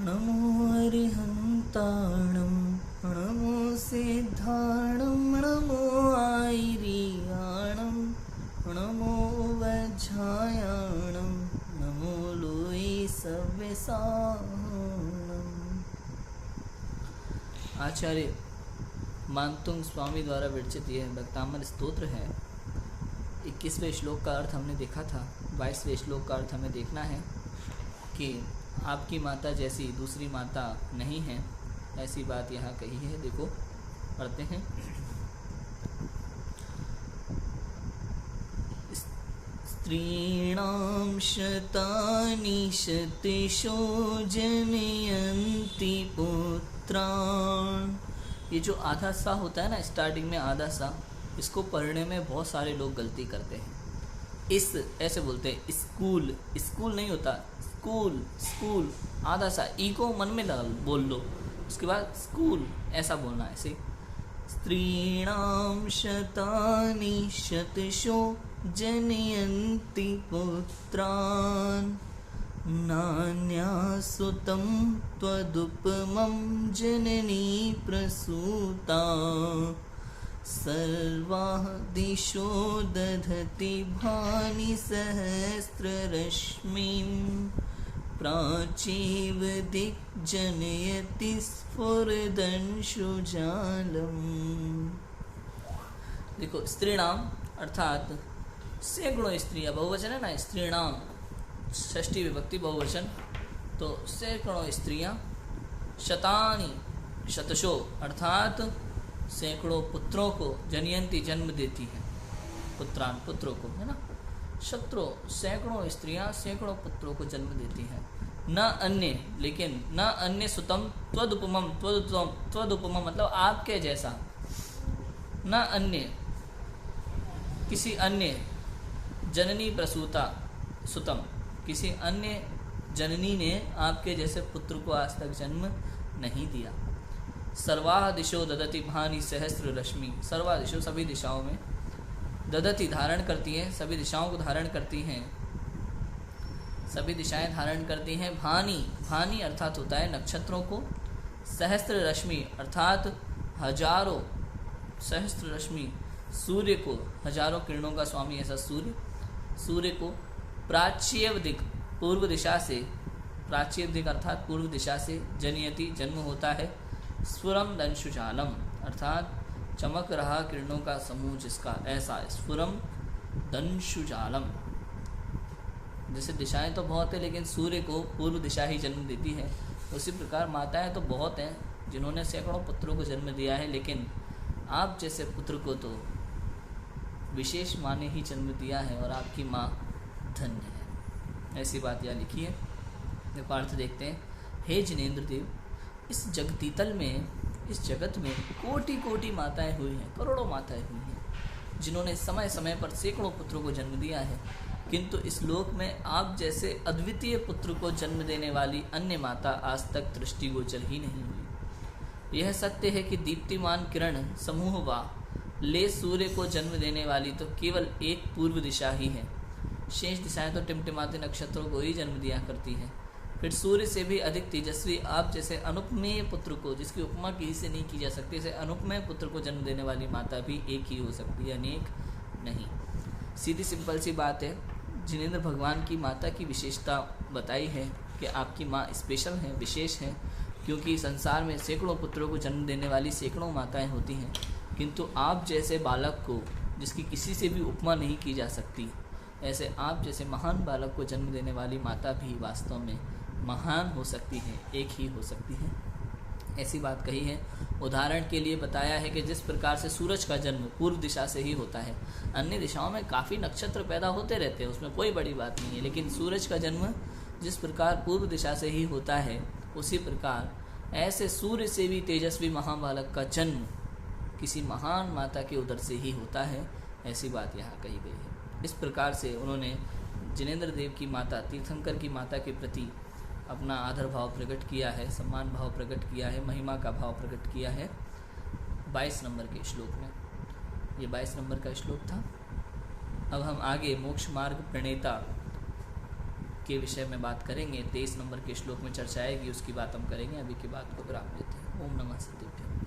नमो अरिहन्ताणं नमो सिद्धाणं नमो आयर्याणं नमो वज्रायाणं नमो लोई सव्यसाणम्। आचार्य मानतुंग स्वामी द्वारा विरचित यह भक्तामर स्तोत्र है। 21वें श्लोक का अर्थ हमने देखा था। 22वें श्लोक का अर्थ हमें देखना है कि आपकी माता जैसी दूसरी माता नहीं है, ऐसी बात यहाँ कही है। देखो पढ़ते हैं। स्त्रीणां शतानि शतशो जनयन्ति पुत्रान्। ये जो आधा सा होता है ना, स्टार्टिंग में आधा सा, इसको पढ़ने में बहुत सारे लोग गलती करते हैं। इस ऐसे बोलते हैं, स्कूल स्कूल नहीं होता, स्कूल स्कूल, आधा सा ई को मन में बोल लो, उसके बाद स्कूल ऐसा बोलना है ऐसे। स्त्रीणां शतानि शतशो जनयन्ति पुत्रान् नान्यासुतं त्वदुपमं जननी प्रसूता सर्वाः दिशो दधति भानि सहस्ररश्मिं प्राचीव दिग्जनयति स्फुरदंशुजालम्। देखो, स्त्रीणाम अर्थात सैकड़ों स्त्रियाँ, बहुवचन है ना, स्त्रीणाम षष्ठी विभक्ति बहुवचन, तो सैकड़ों स्त्रियाँ, शतानी शतशो अर्थात सैकड़ों पुत्रों को, जनयंती जन्म देती है, पुत्रान पुत्रों को, है ना, शत्रो सैकड़ों स्त्रियां सैकड़ों पुत्रों को जन्म देती हैं। न अन्य, लेकिन न अन्य सुतम त्वदुपमम, त्वदुपमम मतलब आपके जैसा, न अन्य किसी अन्य जननी प्रसूता सुतम, किसी अन्य जननी ने आपके जैसे पुत्र को आज तक जन्म नहीं दिया। सर्वाह दिशो ददति भानि सहस्र रश्मि, सर्वा दिशो सभी दिशाओं में, ददति धारण करती हैं, सभी दिशाओं को धारण करती हैं, सभी दिशाएं धारण करती हैं। भानि, भानि अर्थात होता है नक्षत्रों को, सहस्र रश्मि अर्थात हजारों, सहस्र रश्मि सूर्य को, हजारों किरणों का स्वामी ऐसा सूर्य, सूर्य को प्राच्यव दिक पूर्व दिशा से, प्राच्यव दिक अर्थात पूर्व दिशा से, जनयति जन्म होता है, स्फुरम दंशुजालम अर्थात चमक रहा किरणों का समूह जिसका, ऐसा स्फुरम दंशुजालम। जैसे दिशाएं तो बहुत है, लेकिन सूर्य को पूर्व दिशा ही जन्म देती है, उसी प्रकार माताएं तो बहुत हैं जिन्होंने सैकड़ों पुत्रों को जन्म दिया है, लेकिन आप जैसे पुत्र को तो विशेष माँ ने ही जन्म दिया है और आपकी माँ धन्य है, ऐसी बात यहाँ लिखी है। देखो अर्थ देखते हैं। हे जिनेंद्र देव, इस जगतीतल में, इस जगत में कोटि कोटि माताएं हुई हैं, करोड़ों माताएं हुई हैं, जिन्होंने समय समय पर सैकड़ों पुत्रों को जन्म दिया है, किंतु इस लोक में आप जैसे अद्वितीय पुत्र को जन्म देने वाली अन्य माता आज तक दृष्टिगोचर ही नहीं हुई। यह सत्य है कि दीप्तिमान किरण समूह वा ले सूर्य को जन्म देने वाली तो केवल एक पूर्व दिशा ही है, शेष दिशाएं तो टिमटिमाते नक्षत्रों को ही जन्म दिया करती हैं। फिर सूर्य से भी अधिक तेजस्वी आप जैसे अनुपमेय पुत्र को, जिसकी उपमा किसी से नहीं की जा सकती, जैसे अनुपमेय पुत्र को जन्म देने वाली माता भी एक ही हो सकती है, अनेक नहीं। सीधी सिंपल सी बात है। जिनेंद्र भगवान की माता की विशेषता बताई है कि आपकी माँ स्पेशल है, विशेष है, क्योंकि संसार में सैकड़ों पुत्रों को जन्म देने वाली सैकड़ों माताएं होती हैं, किंतु आप जैसे बालक को, जिसकी किसी से भी उपमा नहीं की जा सकती, ऐसे आप जैसे महान बालक को जन्म देने वाली माता भी वास्तव में महान हो सकती है, एक ही हो सकती है, ऐसी बात कही है। उदाहरण के लिए बताया है कि जिस प्रकार से सूरज का जन्म पूर्व दिशा से ही होता है, अन्य दिशाओं में काफ़ी नक्षत्र पैदा होते रहते हैं, उसमें कोई बड़ी बात नहीं है, लेकिन सूरज का जन्म जिस प्रकार पूर्व दिशा से ही होता है, उसी प्रकार ऐसे सूर्य से भी तेजस्वी महाबालक का जन्म किसी महान माता के उदर से ही होता है, ऐसी बात यहाँ कही गई है। इस प्रकार से उन्होंने जिनेंद्र देव की माता, तीर्थंकर की माता के प्रति अपना आदर भाव प्रकट किया है, सम्मान भाव प्रकट किया है, महिमा का भाव प्रकट किया है 22 नंबर के श्लोक में। ये 22 नंबर का श्लोक था। अब हम आगे मोक्ष मार्ग प्रणेता के विषय में बात करेंगे। 23 नंबर के श्लोक में चर्चा आएगी, उसकी बात हम करेंगे। अभी की बात को विराम देते हैं। ओम नमः सत्यभ्यम।